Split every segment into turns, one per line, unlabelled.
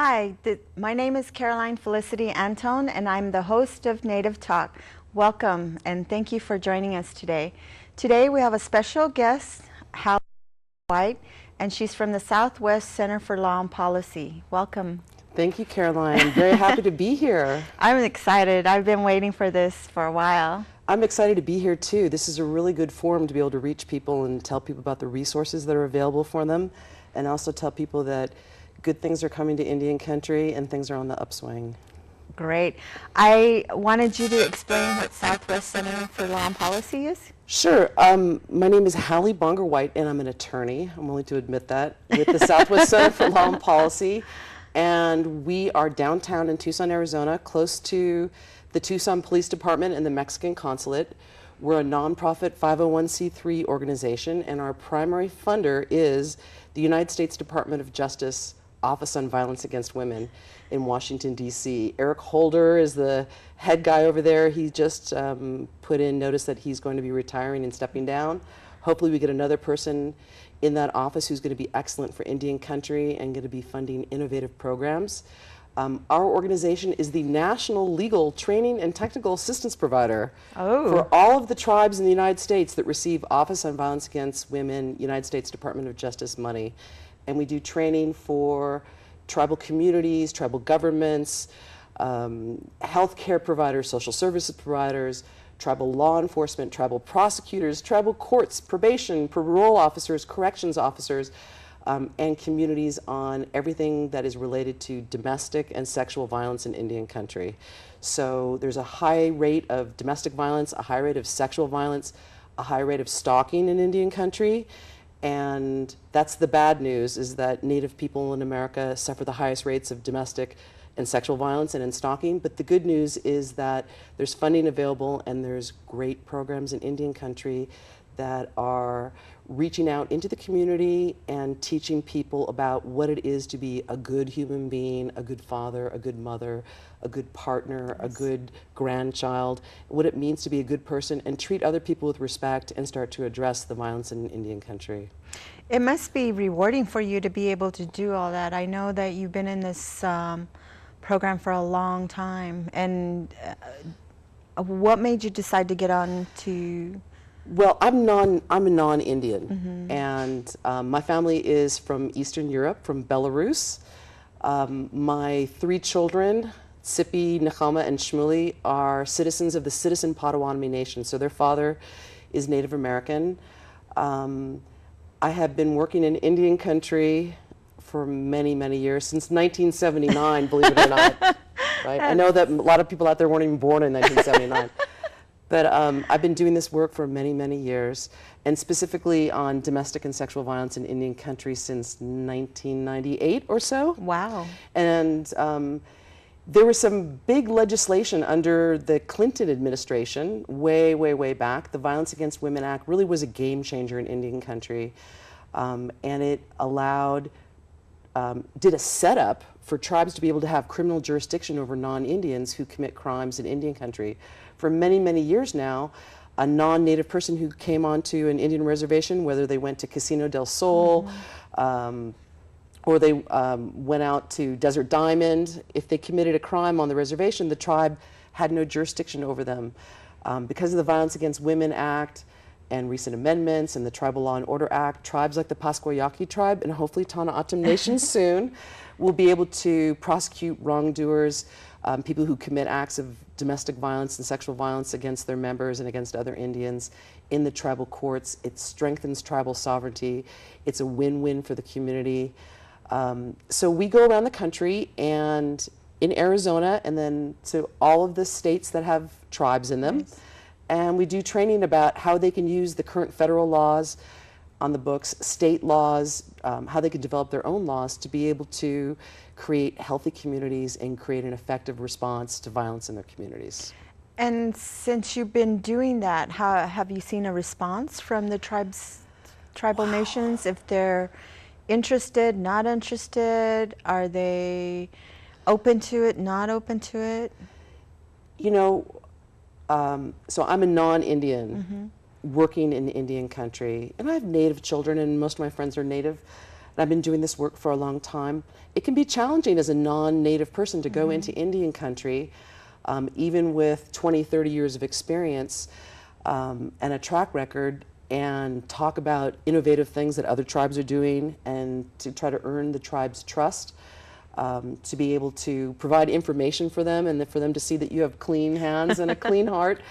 Hi, my name is Caroline Felicity Antone, and I'm the host of Native Talk. Welcome, and thank you for joining us today. Today we have a special guest, Hallie White, and she's from the Southwest Center for Law and Policy. Welcome.
Thank you, Caroline. I'm very happy to be here.
I'm excited. I've been waiting for this for a while.
I'm excited to be here too. This is a really good forum to be able to reach people and tell people about the resources that are available for them, and also tell people that good things are coming to Indian country and things are on the upswing.
Great. I wanted you to explain what Southwest Center for Law and Policy is.
Sure. My name is Hallie White, and I'm an attorney. I'm willing to admit that, with the Southwest Center for Law and Policy. And we are downtown in Tucson, Arizona, close to the Tucson Police Department and the Mexican Consulate. We're a nonprofit 501c3 organization, and our primary funder is the United States Department of Justice Office on Violence Against Women in Washington, D.C. Eric Holder is the head guy over there. He just put in notice that he's going to be retiring and stepping down. Hopefully we get another person in that office who's going to be excellent for Indian country and going to be funding innovative programs. Our organization is the national legal training and technical assistance provider for all of the tribes in the United States that receive Office on Violence Against Women, United States Department of Justice money. And we do training for tribal communities, tribal governments, healthcare providers, social services providers, tribal law enforcement, tribal prosecutors, tribal courts, probation, parole officers, corrections officers, and communities on everything that is related to domestic and sexual violence in Indian country. So there's a high rate of domestic violence, a high rate of sexual violence, a high rate of stalking in Indian country. And that's the bad news, is that Native people in America suffer the highest rates of domestic and sexual violence and in stalking. But the good news is that there's funding available and there's great programs in Indian country that are reaching out into the community and teaching people about what it is to be a good human being, a good father, a good mother, a good partner, a good grandchild, what it means to be a good person, and treat other people with respect and start to address the violence in Indian country.
It must be rewarding for you to be able to do all that. I know that you've been in this program for a long time, and what made you decide to get on to?
Well, I'm a non-Indian, and my family is from Eastern Europe, from Belarus. My 3 children, Sippy, Nechama, and Shmuley, are citizens of the Citizen Potawatomi Nation, so their father is Native American. I have been working in Indian country for many, many years, since 1979, believe it or not. Right? I know that a lot of people out there weren't even born in 1979. But I've been doing this work for many, many years, and specifically on domestic and sexual violence in Indian country since 1998 or so.
Wow.
And there was some big legislation under the Clinton administration way, way, way back. The Violence Against Women Act really was a game changer in Indian country, and it allowed, did a setup for tribes to be able to have criminal jurisdiction over non-Indians who commit crimes in Indian country. For many, many years now, a non-Native person who came onto an Indian reservation, whether they went to Casino del Sol, or they went out to Desert Diamond, if they committed a crime on the reservation, the tribe had no jurisdiction over them. Because of the Violence Against Women Act and recent amendments and the Tribal Law and Order Act, tribes like the Pasquayaqui tribe and hopefully Tana Atam Nation soon will be able to prosecute wrongdoers, people who commit acts of domestic violence and sexual violence against their members and against other Indians in the tribal courts. It strengthens tribal sovereignty. It's a win-win for the community. So we go around the country, and in Arizona, and then to all of the states that have tribes in them. Nice. And we do training about how they can use the current federal laws on the books, state laws, how they can develop their own laws to be able to create healthy communities and create an effective response to violence in their communities.
And since you've been doing that, how have you seen a response from the tribal nations? If they're interested, not interested, are they open to it, not open to it?
You know, so I'm a non-Indian working in Indian country, and I have Native children, and most of my friends are Native. and I've been doing this work for a long time, it can be challenging as a non-native person to go into Indian country, even with 20, 30 years of experience and a track record, and talk about innovative things that other tribes are doing and to try to earn the tribe's trust, to be able to provide information for them and for them to see that you have clean hands and a clean heart,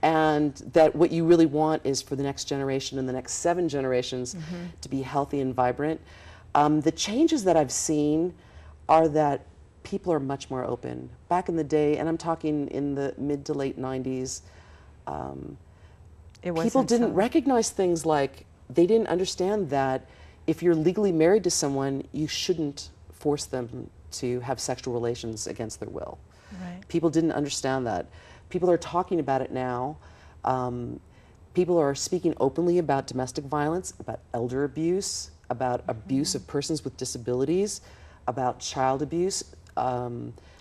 and that what you really want is for the next generation and the next 7 generations to be healthy and vibrant. The changes that I've seen are that people are much more open. Back in the day, and I'm talking in the mid to late 90s, people didn't recognize things like, they didn't understand that if you're legally married to someone, you shouldn't force them to have sexual relations against their will.
Right.
People didn't understand that. People are talking about it now. People are speaking openly about domestic violence, about elder abuse, about abuse of persons with disabilities, about child abuse,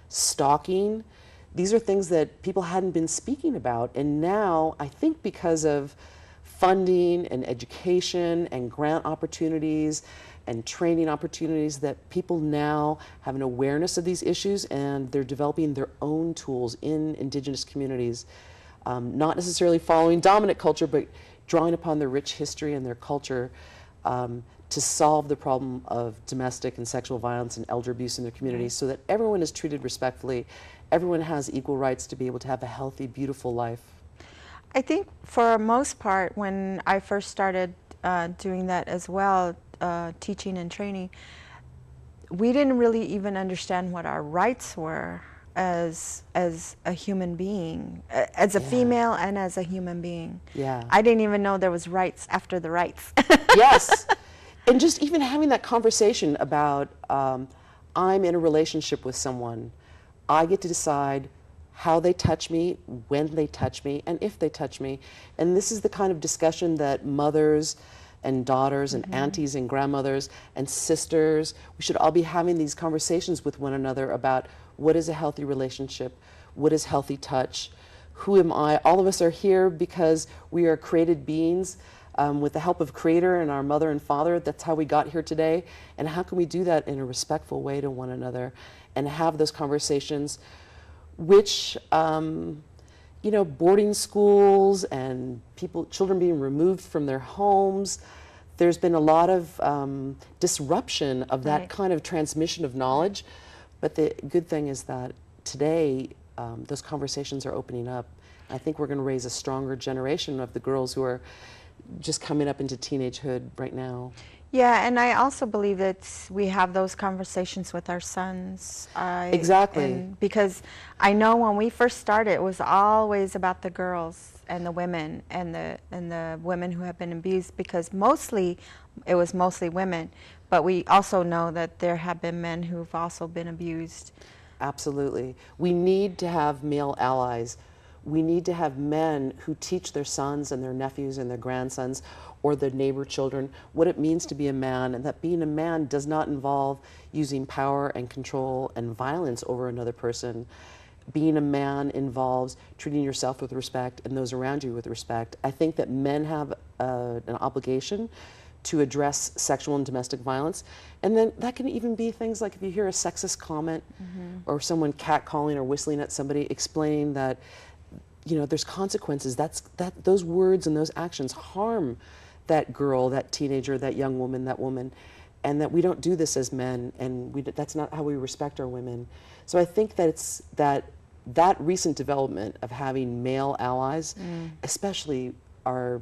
stalking. These are things that people hadn't been speaking about, and now I think because of funding and education and grant opportunities and training opportunities, that people now have an awareness of these issues, and they're developing their own tools in indigenous communities, not necessarily following dominant culture, but drawing upon their rich history and their culture to solve the problem of domestic and sexual violence and elder abuse in their communities, so that everyone is treated respectfully, everyone has equal rights to be able to have a healthy, beautiful life.
I think for most part, when I first started doing that as well, teaching and training, we didn't really even understand what our rights were as a human being, as a female and as a human being.
Yeah.
I didn't even know there was rights after the rights.
Yes. And just even having that conversation about, I'm in a relationship with someone, I get to decide how they touch me, when they touch me, and if they touch me. And this is the kind of discussion that mothers and daughters and aunties and grandmothers and sisters, we should all be having these conversations with one another about what is a healthy relationship, what is healthy touch, who am I? All of us are here because we are created beings with the help of Creator and our mother and father. That's how we got here today. And how can we do that in a respectful way to one another and have those conversations, which, you know, boarding schools and children being removed from their homes, there's been a lot of disruption of that kind of transmission of knowledge. But the good thing is that today, those conversations are opening up. I think we're going to raise a stronger generation of the girls who are just coming up into teenagehood right now.
Yeah, and I also believe that we have those conversations with our sons.
Exactly.
Because I know when we first started, it was always about the girls and the women and the women who have been abused, because it was mostly women. But we also know that there have been men who've also been abused.
Absolutely. We need to have male allies. We need to have men who teach their sons and their nephews and their grandsons or their neighbor children what it means to be a man, and that being a man does not involve using power and control and violence over another person. Being a man involves treating yourself with respect and those around you with respect. I think that men have an obligation to address sexual and domestic violence. And then that can even be things like if you hear a sexist comment or someone catcalling or whistling at somebody, explaining that, you know, there's consequences. Those words and those actions harm that girl, that teenager, that young woman, that woman, and that we don't do this as men, and that's not how we respect our women. So I think that it's that recent development of having male allies, especially our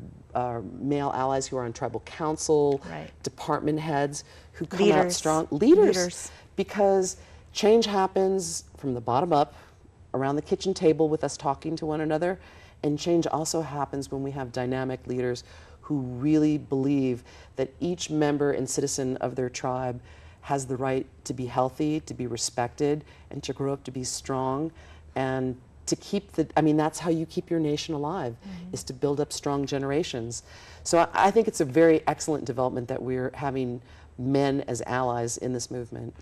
male allies who are on tribal council, department heads, who come out strong, leaders, because change happens from the bottom up, around the kitchen table with us talking to one another, and change also happens when we have dynamic leaders who really believe that each member and citizen of their tribe has the right to be healthy, to be respected, and to grow up to be strong, and to keep that's how you keep your nation alive, is to build up strong generations. So I think it's a very excellent development that we're having men as allies in this movement.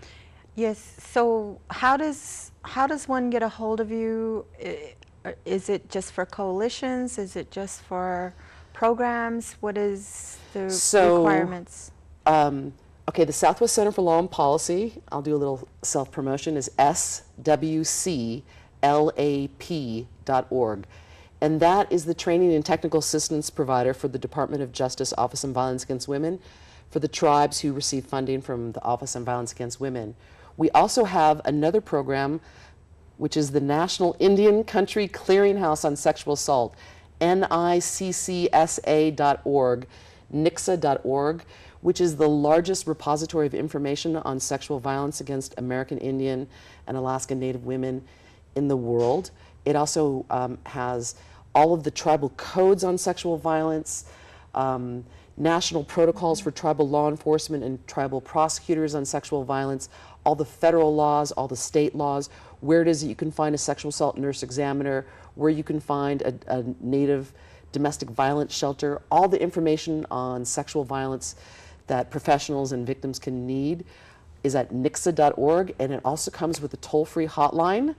Yes, so how does one get a hold of you? Is it just for coalitions? Is it just for programs? What is the requirements?
Okay, the Southwest Center for Law and Policy, I'll do a little self-promotion, is swclap.org. And that is the training and technical assistance provider for the Department of Justice Office on Violence Against Women for the tribes who receive funding from the Office on Violence Against Women. We also have another program, which is the National Indian Country Clearinghouse on Sexual Assault, NICCSA.org, NICSA.org, which is the largest repository of information on sexual violence against American Indian and Alaska Native women in the world. It also has all of the tribal codes on sexual violence, national protocols for tribal law enforcement and tribal prosecutors on sexual violence, all the federal laws, all the state laws, where it is that you can find a sexual assault nurse examiner, where you can find a Native domestic violence shelter, all the information on sexual violence that professionals and victims can need is at nixa.org, and it also comes with a toll-free hotline.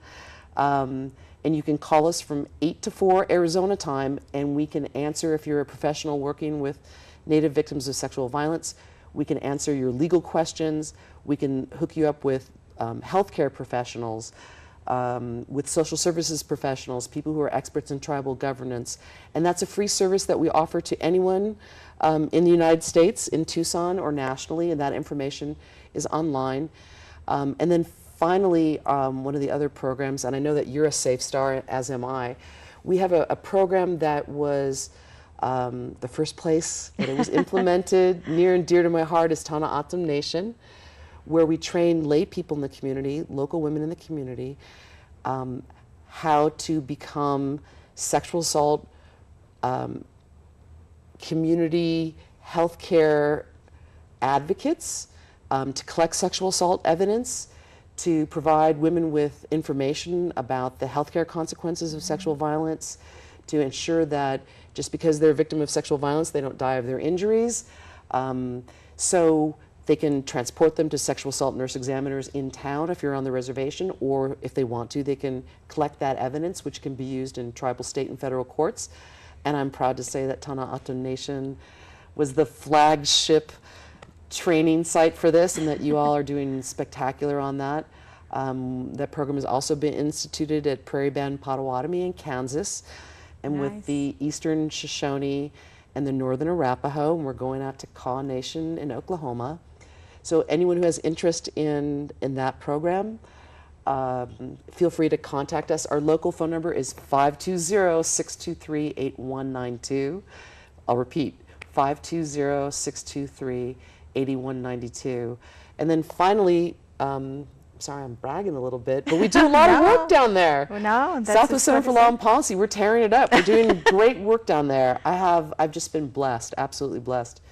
And you can call us from 8 to 4 Arizona time, and we can answer if you're a professional working with Native victims of sexual violence. We can answer your legal questions. We can hook you up with healthcare professionals, with social services professionals, people who are experts in tribal governance. And that's a free service that we offer to anyone in the United States, in Tucson or nationally, and that information is online. And then finally, one of the other programs, and I know that you're a Safe Star, as am I, we have a program that was the first place that it was implemented, near and dear to my heart, is Tana Atum Nation, where we train lay people in the community, local women in the community, how to become sexual assault community healthcare advocates, to collect sexual assault evidence, to provide women with information about the healthcare consequences of sexual violence, to ensure that just because they're a victim of sexual violence, they don't die of their injuries. So they can transport them to sexual assault nurse examiners in town if you're on the reservation, or if they want to, they can collect that evidence, which can be used in tribal, state, and federal courts. And I'm proud to say that Tana Atum Nation was the flagship training site for this, and that you all are doing spectacular on that. That program has also been instituted at Prairie Band Potawatomi in Kansas, and with the Eastern Shoshone and the Northern Arapaho, and we're going out to Kaw Nation in Oklahoma. So anyone who has interest in that program, feel free to contact us. Our local phone number is 520-623-8192. I'll repeat, 520-623-8192. And then finally, sorry, I'm bragging a little bit, but we do a lot of work down there.
Well, no, that's
Southwest Center for Law and Policy, we're tearing it up. We're doing great work down there. I've just been blessed, absolutely blessed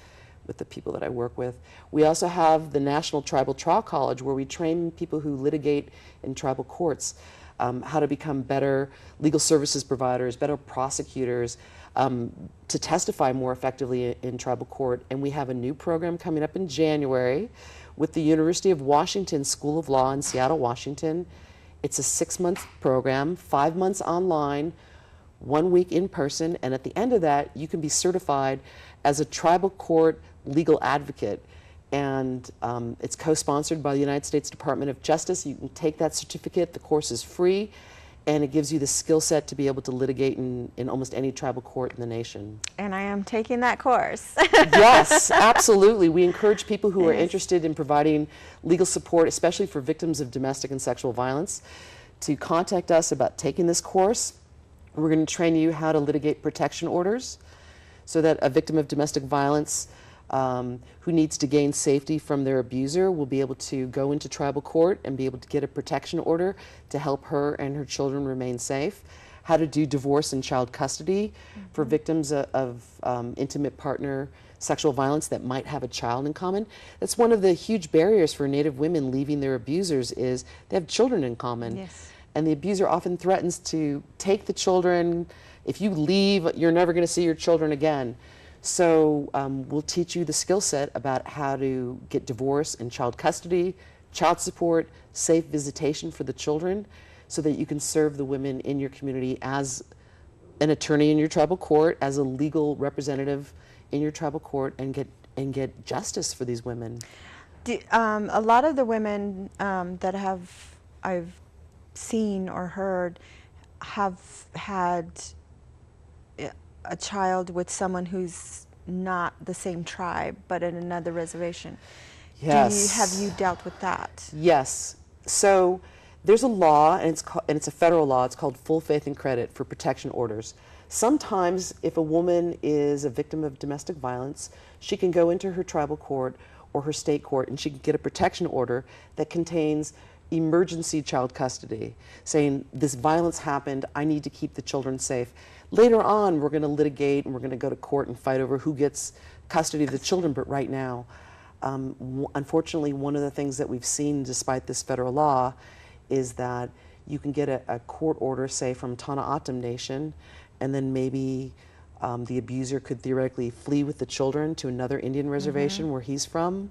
with the people that I work with. We also have the National Tribal Trial College, where we train people who litigate in tribal courts, how to become better legal services providers, better prosecutors, to testify more effectively in tribal court. And we have a new program coming up in January with the University of Washington School of Law in Seattle, Washington. It's a 6-month program, 5 months online, 1 week in person, and at the end of that, you can be certified as a tribal court legal advocate. And it's co-sponsored by the United States Department of Justice. You can take that certificate. The course is free, and it gives you the skill set to be able to litigate in almost any tribal court in the nation.
And I am taking that course.
Yes, absolutely. We encourage people who are interested in providing legal support, especially for victims of domestic and sexual violence, to contact us about taking this course. We're going to train you how to litigate protection orders, so that a victim of domestic violence who needs to gain safety from their abuser will be able to go into tribal court and be able to get a protection order to help her and her children remain safe. How to do divorce and child custody for victims of intimate partner sexual violence that might have a child in common. That's one of the huge barriers for Native women leaving their abusers, is they have children in common.
Yes.
And the abuser often threatens to take the children. If you leave, you're never going to see your children again. So we'll teach you the skill set about how to get divorce and child custody, child support, safe visitation for the children, so that you can serve the women in your community as an attorney in your tribal court, as a legal representative in your tribal court, and get justice for these women.
A lot of the women that I've seen or heard have had a child with someone who's not the same tribe but in another reservation.
Yes.
Have you dealt with that?
Yes. So there's a law, and it's a federal law. It's called full faith and credit for protection orders. Sometimes, if a woman is a victim of domestic violence, she can go into her tribal court or her state court, and she can get a protection order that contains emergency child custody, saying this violence happened, I need to keep the children safe. Later on, we're going to litigate and we're going to go to court and fight over who gets custody of the children, but right now, unfortunately, one of the things that we've seen despite this federal law is that you can get a court order, say from Tana Atam Nation, and then maybe the abuser could theoretically flee with the children to another Indian reservation where he's from.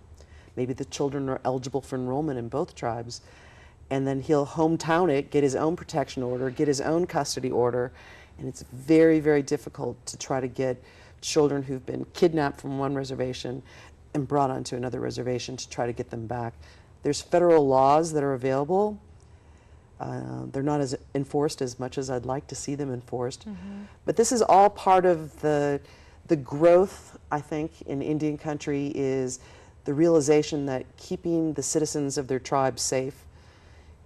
Maybe the children are eligible for enrollment in both tribes. And then he'll hometown it, get his own protection order, get his own custody order. And it's very, very difficult to try to get children who've been kidnapped from one reservation and brought onto another reservation to try to get them back. There's federal laws that are available. They're not as enforced as much as I'd like to see them enforced. But this is all part of the growth, I think, in Indian country is the realization that keeping the citizens of their tribe safe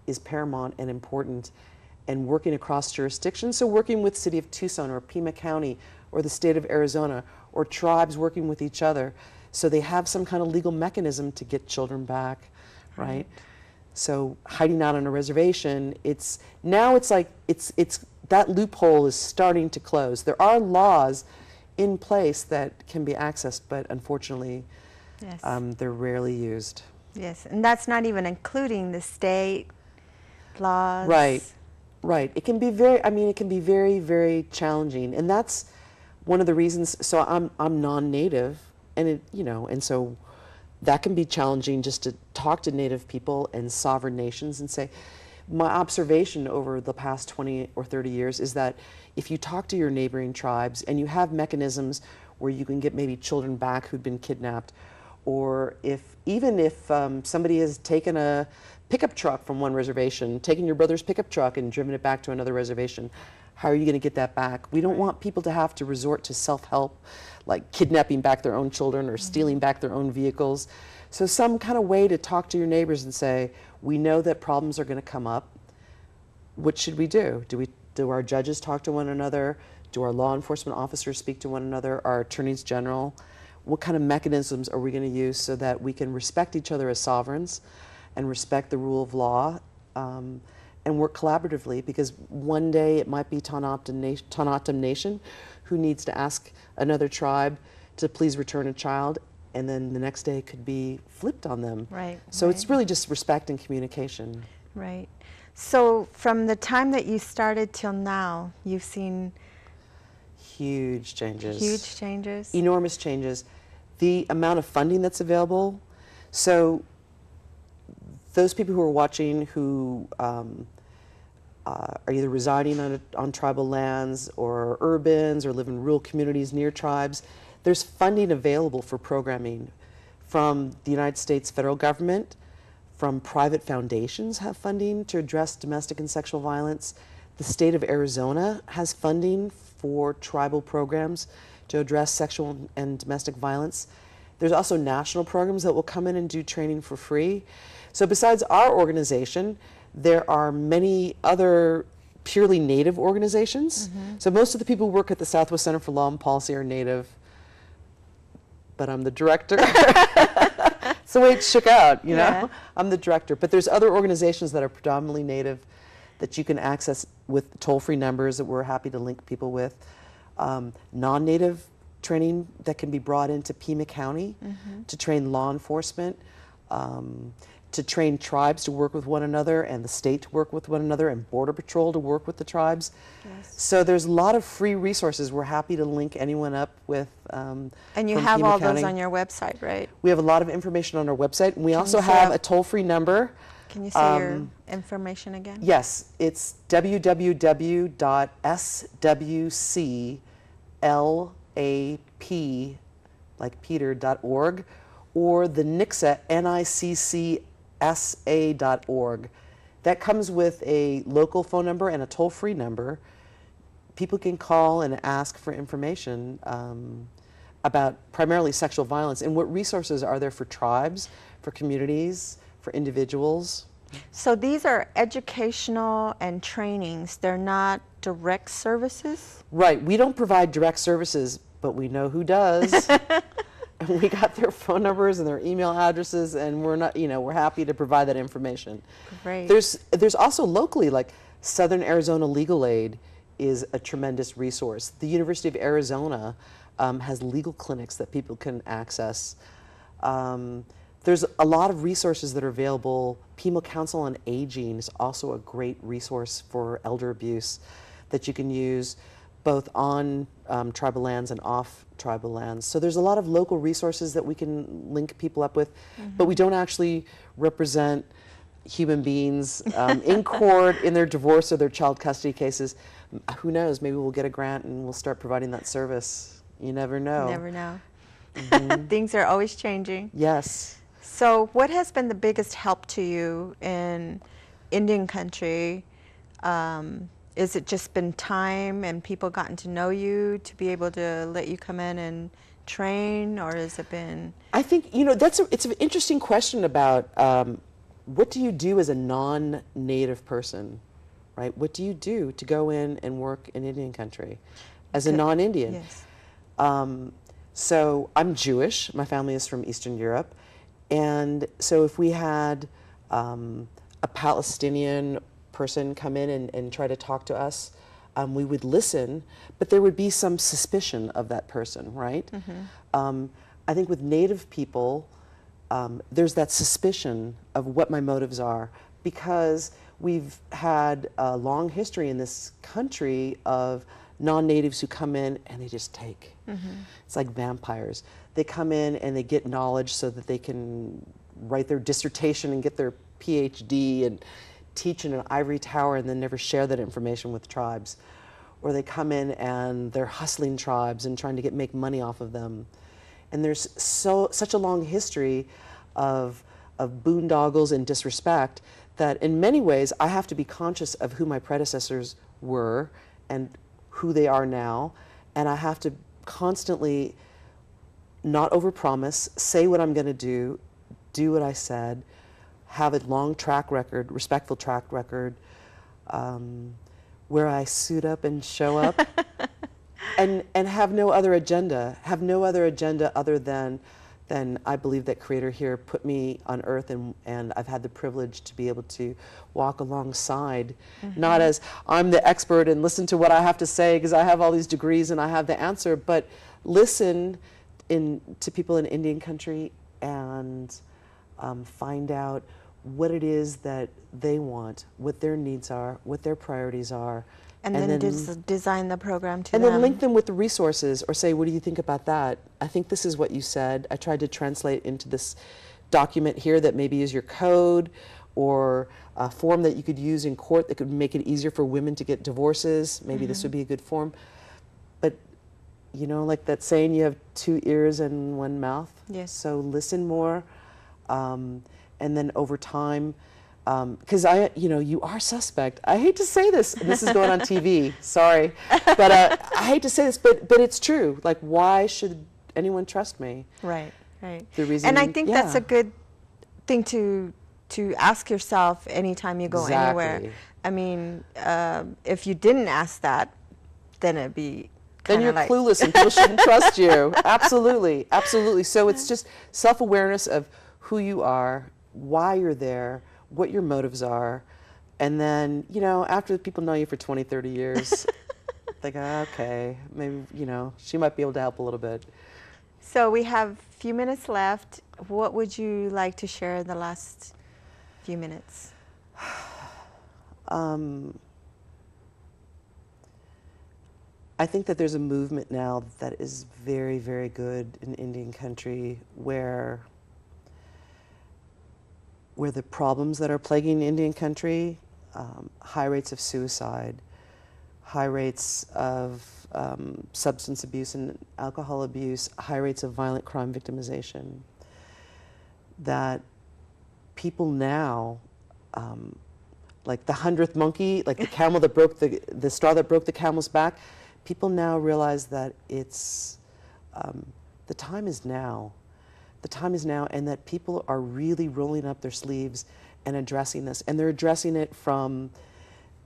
is paramount and important, and working across jurisdictions. So working with City of Tucson or Pima County or the state of Arizona or tribes working with each other so they have some kind of legal mechanism to get children back, right? So hiding out on a reservation, it's like that loophole is starting to close. There are laws in place that can be accessed, but unfortunately,
Yes.
They're rarely used.
Yes, and that's not even including the state laws.
Right, right. It can be very, very challenging, and that's one of the reasons. So I'm non-native, and and so that can be challenging just to talk to Native people and sovereign nations and say, my observation over the past 20 or 30 years is that if you talk to your neighboring tribes and you have mechanisms where you can get maybe children back who've been kidnapped, or even if somebody has taken a pickup truck from one reservation, taken your brother's pickup truck and driven it back to another reservation, how are you going to get that back? We don't want people to have to resort to self-help, like kidnapping back their own children or stealing back their own vehicles. So some kind of way to talk to your neighbors and say, we know that problems are going to come up. What should we do? Do our judges talk to one another? Do our law enforcement officers speak to one another? Our attorneys general? What kind of mechanisms are we going to use so that we can respect each other as sovereigns and respect the rule of law and work collaboratively? Because one day it might be Tana Atam Nation who needs to ask another tribe to please return a child, and then the next day it could be flipped on them.
Right.
So it's really just respect and communication.
Right. So from the time that you started till now, you've seen
huge changes.
Huge changes.
Enormous changes. The amount of funding that's available. So those people who are watching who are either residing on tribal lands or urbans or live in rural communities near tribes, there's funding available for programming from the United States federal government, from private foundations have funding to address domestic and sexual violence. The state of Arizona has funding for tribal programs to address sexual and domestic violence. There's also national programs that will come in and do training for free. So besides our organization, there are many other purely Native organizations. So most of the people who work at the Southwest Center for Law and Policy are Native, but I'm the director. It's the way it shook out, you know?
Yeah.
I'm the director. But there's other organizations that are predominantly Native that you can access with toll-free numbers that we're happy to link people with. Non-Native training that can be brought into Pima County to train law enforcement, to train tribes to work with one another, and the state to work with one another, and Border Patrol to work with the tribes.
Yes.
So there's a lot of free resources. We're happy to link anyone up with.
And you
from
have
Pima
all
County.
those on your website, right?
We have a lot of information on our website, and we also
you say
have
that-
a toll-free number.
Can you say your information again?
Yes, it's www.swclap, like Peter.org, or the NICSA, NICCSA.org. That comes with a local phone number and a toll-free number. People can call and ask for information about primarily sexual violence and what resources are there for tribes, for communities, for individuals.
So these are educational and trainings. They're not direct services?
Right. We don't provide direct services, but we know who does. And we got their phone numbers and their email addresses, and we're not, we're happy to provide that information.
Great.
There's also locally, like Southern Arizona Legal Aid is a tremendous resource. The University of Arizona has legal clinics that people can access. There's a lot of resources that are available. Penal Council on Aging is also a great resource for elder abuse that you can use both on tribal lands and off tribal lands. So there's a lot of local resources that we can link people up with, but we don't actually represent human beings in court in their divorce or their child custody cases. Who knows, maybe we'll get a grant and we'll start providing that service. You never know.
You never know. Things are always changing.
Yes.
So what has been the biggest help to you in Indian country? Is it just been time and people gotten to know you to be able to let you come in and train, or has it been?
I think, it's an interesting question about what do you do as a non-native person, right? What do you do to go in and work in Indian country as a non-Indian?
Yes.
So I'm Jewish. My family is from Eastern Europe. And so if we had a Palestinian person come in and try to talk to us, we would listen, but there would be some suspicion of that person, right? I think with Native people, there's that suspicion of what my motives are, because we've had a long history in this country of non-natives who come in and they just take. It's like vampires. They come in and they get knowledge so that they can write their dissertation and get their PhD and teach in an ivory tower and then never share that information with tribes. Or they come in and they're hustling tribes and trying to make money off of them. And there's such a long history of boondoggles and disrespect that in many ways I have to be conscious of who my predecessors were and who they are now, and I have to constantly not overpromise, say what I'm going to do what I said, have a long track record, respectful track record, where I suit up and show up, and have no other agenda, other than I believe that Creator here put me on earth, and I've had the privilege to be able to walk alongside, not as I'm the expert and listen to what I have to say because I have all these degrees and I have the answer, but listen to people in Indian country and find out what it is that they want, what their needs are, what their priorities are.
And then design the program to them.
And then link them with the resources or say, what do you think about that? I think this is what you said. I tried to translate into this document here that maybe is your code or a form that you could use in court that could make it easier for women to get divorces. Maybe this would be a good form. But, like that saying, you have 2 ears and 1 mouth.
Yes. So
listen more. And then over time, because you are suspect. I hate to say this. This is going on TV. Sorry, but I hate to say this, but it's true. Like, why should anyone trust me?
Right, right.
The reason,
and I think that's a good thing to ask yourself anytime you go anywhere. I mean, if you didn't ask that, then it'd be
then you're clueless and people shouldn't trust you. Absolutely, absolutely. So it's just self-awareness of who you are, why you're there, what your motives are, and then, after people know you for 20, 30 years, think, okay, maybe, she might be able to help a little bit.
So we have a few minutes left. What would you like to share in the last few minutes?
I think that there's a movement now that is very, very good in Indian country where the problems that are plaguing Indian country, high rates of suicide, high rates of substance abuse and alcohol abuse, high rates of violent crime victimization, that people now, like the 100th monkey, like the camel that broke the straw that broke the camel's back, people now realize that it's, the time is now. The time is now, and that people are really rolling up their sleeves and addressing this. And they're addressing it from,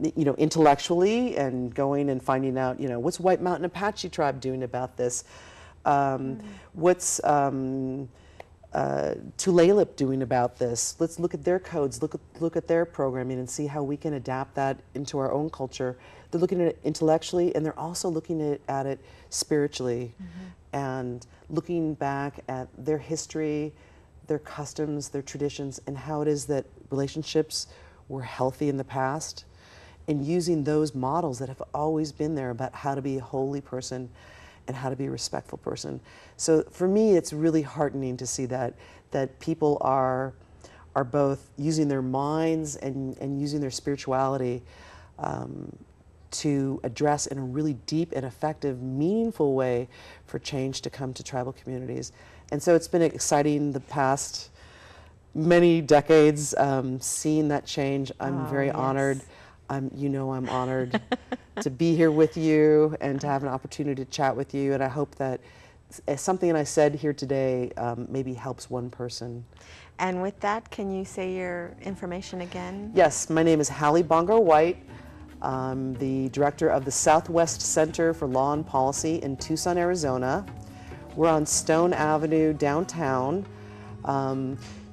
intellectually, and going and finding out, what's White Mountain Apache tribe doing about this? What's Tulalip doing about this? Let's look at their codes, look at their programming, and see how we can adapt that into our own culture. They're looking at it intellectually, and they're also looking at it spiritually, and looking back at their history, their customs, their traditions, and how it is that relationships were healthy in the past, and using those models that have always been there about how to be a holy person and how to be a respectful person. So for me, it's really heartening to see that people are both using their minds and using their spirituality to address in a really deep and effective, meaningful way for change to come to tribal communities. And so it's been exciting the past many decades, seeing that change. I'm very honored. I'm honored to be here with you and to have an opportunity to chat with you. And I hope that something I said here today maybe helps one person.
And with that, can you say your information again?
Yes, my name is Hallie White. I'm the director of the Southwest Center for Law and Policy in Tucson, Arizona. We're on Stone Avenue downtown.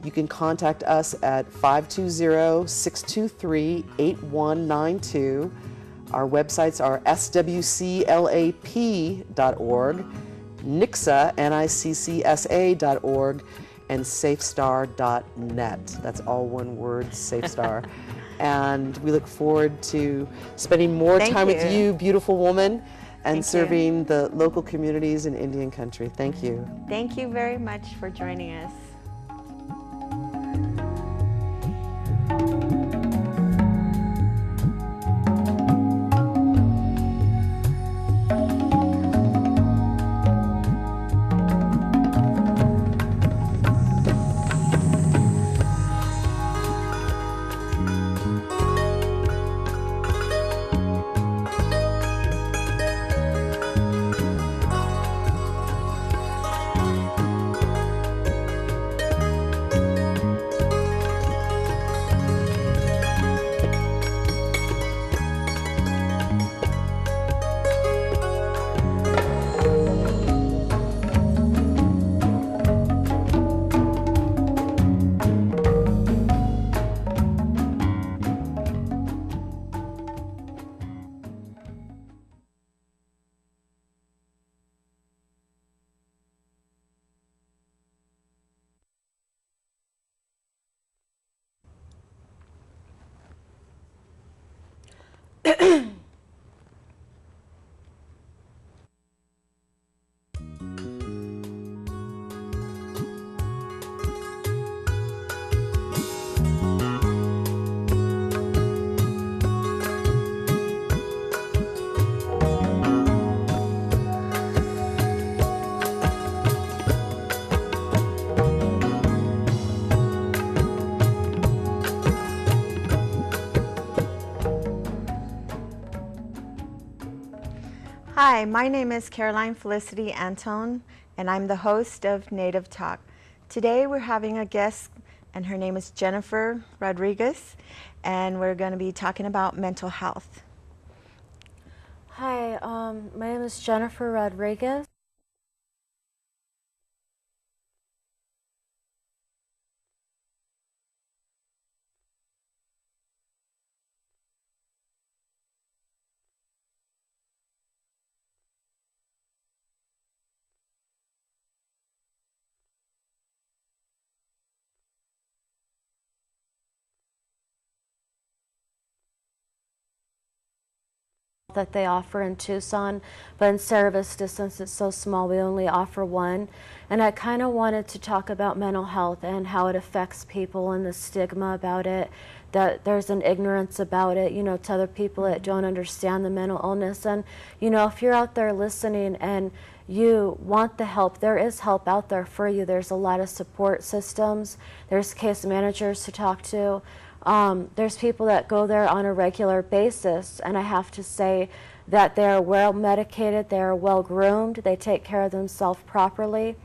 You can contact us at 520-623-8192. Our websites are swclap.org, NICSA, NICCSA.org, and safestar.net. That's all one word, Safestar. And we look forward to spending more time with you, beautiful woman, and serving the local communities in Indian country. Thank you.
Thank you very much for joining us. Hi, my name is Caroline Felicity Antone, and I'm the host of Native Talk. Today we're having a guest, and her name is Jennifer Rodriguez, and we're going to be talking about mental health.
Hi, my name is Jennifer Rodriguez. That they offer in Tucson, but in Sierra Vista, since it's so small, we only offer one. And I kind of wanted to talk about mental health and how it affects people and the stigma about it, that there's an ignorance about it, to other people that don't understand the mental illness. And, if you're out there listening and you want the help, there is help out there for you. There's a lot of support systems. There's case managers to talk to. There's people that go there on a regular basis, and I have to say that they're well medicated, they're well groomed, they take care of themselves properly.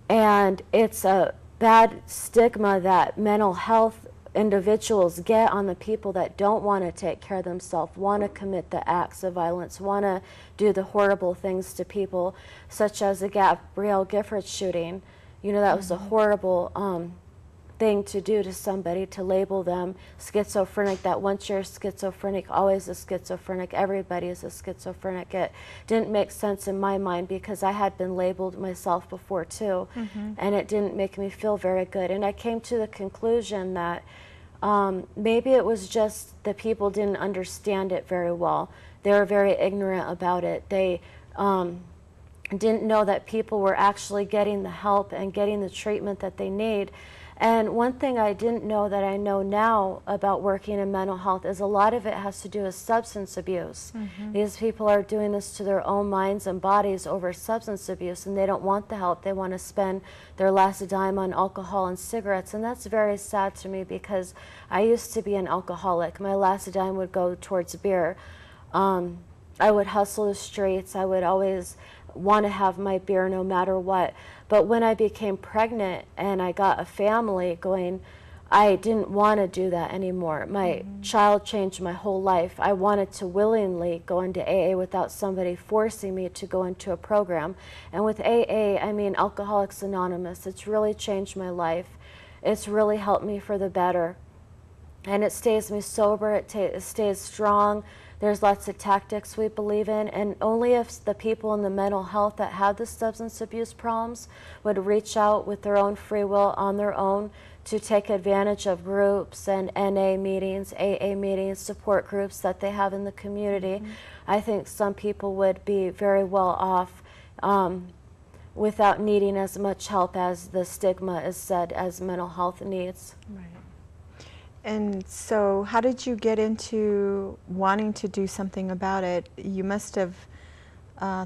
And it's a bad stigma that mental health individuals get on the people that don't want to take care of themselves, want to commit the acts of violence, want to do the horrible things to people, such as the Gabrielle Giffords shooting. You know, that was a horrible thing to do to somebody, to label them schizophrenic, that once you're schizophrenic, always a schizophrenic, everybody is a schizophrenic. It didn't make sense in my mind because I had been labeled myself before too, and it didn't make me feel very good. And I came to the conclusion that maybe it was just the people didn't understand it very well. They were very ignorant about it. They didn't know that people were actually getting the help and getting the treatment that they need. And one thing I didn't know that I know now about working in mental health is a lot of it has to do with substance abuse. These people are doing this to their own minds and bodies over substance abuse, and they don't want the help. They want to spend their last dime on alcohol and cigarettes, and that's very sad to me because I used to be an alcoholic. My last dime would go towards beer. I would hustle the streets. I would always want to have my beer no matter what. But when I became pregnant and I got a family going, I didn't want to do that anymore. My child changed my whole life. I wanted to willingly go into AA without somebody forcing me to go into a program. And with AA, I mean Alcoholics Anonymous. It's really changed my life. It's really helped me for the better. And it stays me sober, it stays strong. There's lots of tactics we believe in, and only if the people in the mental health that have the substance abuse problems would reach out with their own free will on their own to take advantage of groups and NA meetings, AA meetings, support groups that they have in the community. I think some people would be very well off without needing as much help as the stigma is said as mental health needs.
Right. And so how did you get into wanting to do something about it? You must have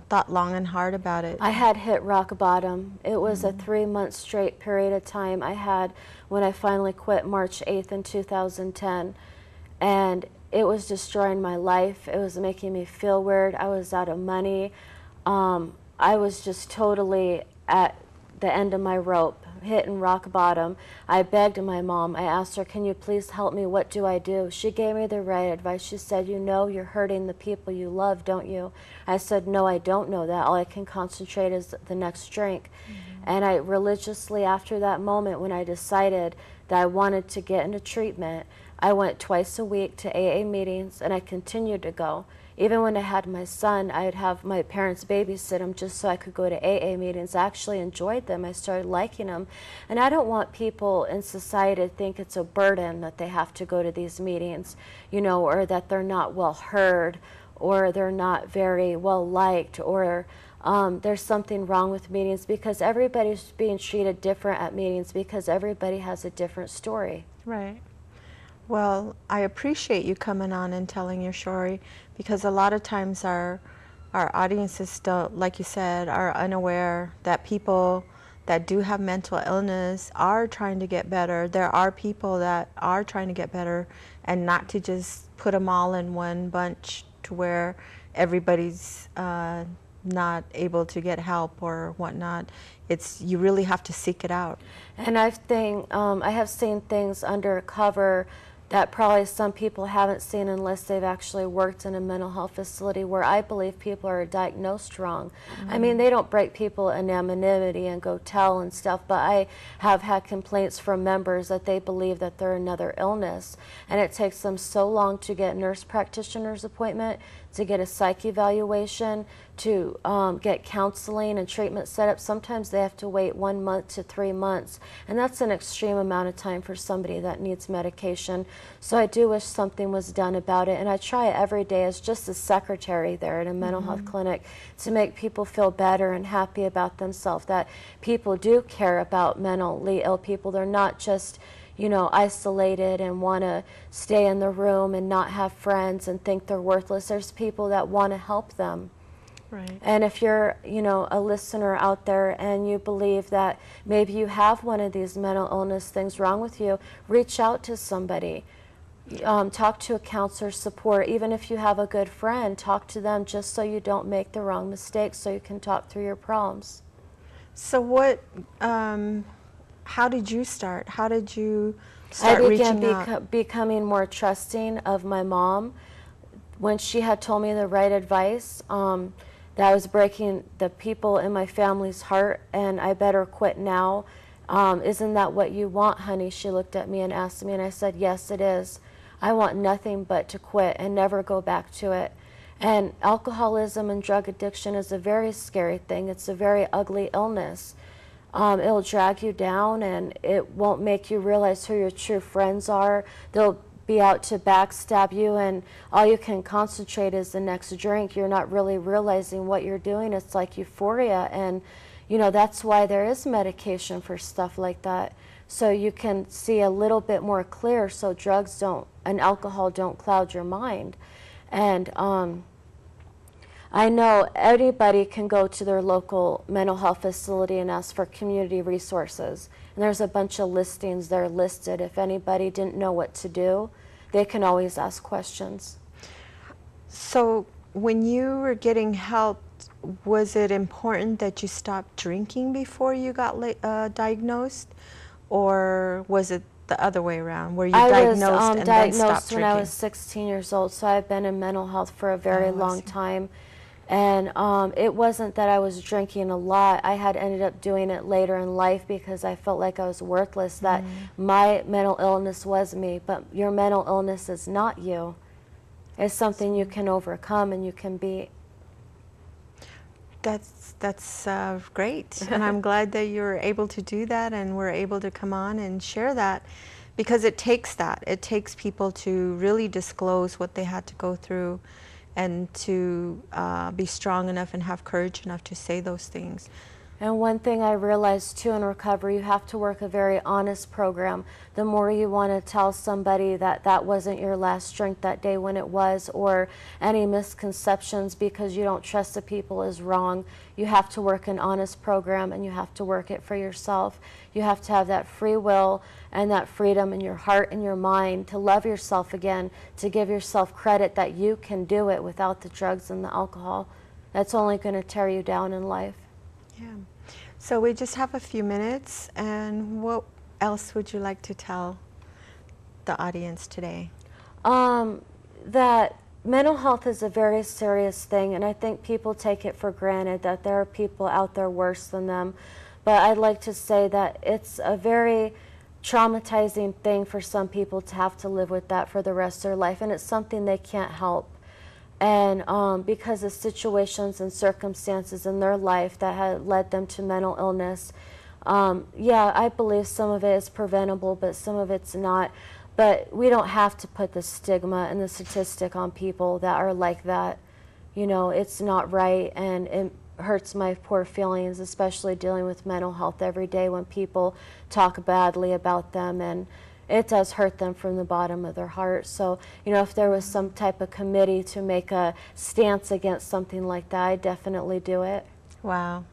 thought long and hard about it.
I had hit rock bottom. It was a 3-month straight period of time I had when I finally quit March 8th in 2010. And it was destroying my life. It was making me feel weird. I was out of money. I was just totally at the end of my rope, hitting rock bottom. I begged my mom. I asked her, can you please help me? What do I do? She gave me the right advice. She said, you know you're hurting the people you love, don't you? I said, no, I don't know that. All I can concentrate is the next drink. And I religiously, after that moment when I decided that I wanted to get into treatment, I went twice a week to AA meetings, and I continued to go. Even when I had my son, I'd have my parents babysit him just so I could go to AA meetings. I actually enjoyed them. I started liking them. And I don't want people in society to think it's a burden that they have to go to these meetings, you know, or that they're not well heard, or they're not very well liked, or there's something wrong with meetings, because everybody's being treated different at meetings because everybody has a different story.
Right. Well, I appreciate you coming on and telling your story, because a lot of times our audiences still, like you said, are unaware that people that do have mental illness are trying to get better. There are people that are trying to get better, and not to just put them all in one bunch to where everybody's not able to get help or whatnot. It's, you really have to seek it out.
And I have seen things undercover that probably some people haven't seen unless they've actually worked in a mental health facility, where I believe people are diagnosed wrong. I mean, they don't break people in anonymity and go tell and stuff, but I have had complaints from members that they believe that they're another illness, and it takes them so long to get a nurse practitioner's appointment, to get a psych evaluation, to get counseling and treatment set up. Sometimes they have to wait 1 month to 3 months, and that's an extreme amount of time for somebody that needs medication. So I do wish something was done about it, and I try every day as just a secretary there at a mental health clinic to make people feel better and happy about themselves, that people do care about mentally ill people. They're not just, you know, isolated and want to stay in the room and not have friends and think they're worthless. There's people that want to help them.
Right.
And if you're, a listener out there and you believe that maybe you have one of these mental illness things wrong with you, reach out to somebody. Talk to a counselor, support. Even if you have a good friend, talk to them just so you don't make the wrong mistakes, so you can talk through your problems.
So what, how did you start? How did you start reaching out?
I began becoming more trusting of my mom. When she had told me the right advice, that I was breaking the people in my family's heart, and I better quit now. Isn't that what you want, honey? She looked at me and asked me, and I said, yes, it is. I want nothing but to quit and never go back to it. And alcoholism and drug addiction is a very scary thing. It's a very ugly illness. It'll drag you down, and it won't make you realize who your true friends are. They'll be out to backstab you, and all you can concentrate is the next drink. You're not really realizing what you're doing. It's like euphoria, and that's why there is medication for stuff like that, so you can see a little bit more clear, so drugs and alcohol don't cloud your mind. And I know anybody can go to their local mental health facility and ask for community resources. And there's a bunch of listings there listed. If anybody didn't know what to do, they can always ask questions.
So when you were getting help, was it important that you stopped drinking before you got diagnosed? Or was it the other way around, where you diagnosed and then stopped drinking?
I was diagnosed when I was 16 years old, so I've been in mental health for a very long time. And it wasn't that I was drinking a lot. I had ended up doing it later in life because I felt like I was worthless, that my mental illness was me, but your mental illness is not you. It's something you can overcome and you can beat.
That's great, and I'm glad that you're able to do that and we're able to come on and share that, because it takes that. It takes people to really disclose what they had to go through and to be strong enough and have courage enough to say those things.
And one thing I realized too in recovery, you have to work a very honest program. The more you want to tell somebody that that wasn't your last drink that day when it was, or any misconceptions because you don't trust the people is wrong, you have to work an honest program, and you have to work it for yourself. You have to have that free will and that freedom in your heart and your mind to love yourself again, to give yourself credit that you can do it without the drugs and the alcohol. That's only going to tear you down in life.
Yeah. So we just have a few minutes, and what else would you like to tell the audience today?
That mental health is a very serious thing, and I think people take it for granted that there are people out there worse than them. But I'd like to say that it's a very traumatizing thing for some people to have to live with that for the rest of their life, and it's something they can't help. And because of situations and circumstances in their life that had led them to mental illness, yeah, I believe some of it is preventable, but some of it's not. But we don't have to put the stigma and the statistic on people that are like that. It's not right, and it hurts my poor feelings, especially dealing with mental health every day when people talk badly about them, and it does hurt them from the bottom of their heart. So, if there was some type of committee to make a stance against something like that, I'd definitely do it.
Wow.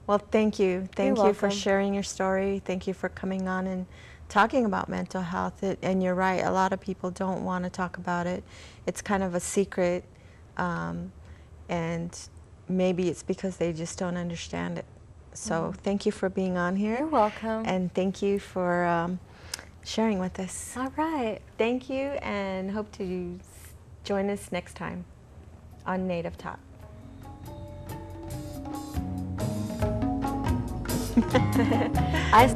Well, thank you. Thank you for sharing your story. Thank you for coming on and talking about mental health. And you're right, a lot of people don't want to talk about it. It's kind of a secret, and maybe it's because they just don't understand it. So thank you for being on here.
You're welcome.
And thank you for sharing with us.
All right.
Thank you, and hope to join us next time on Native Talk.
I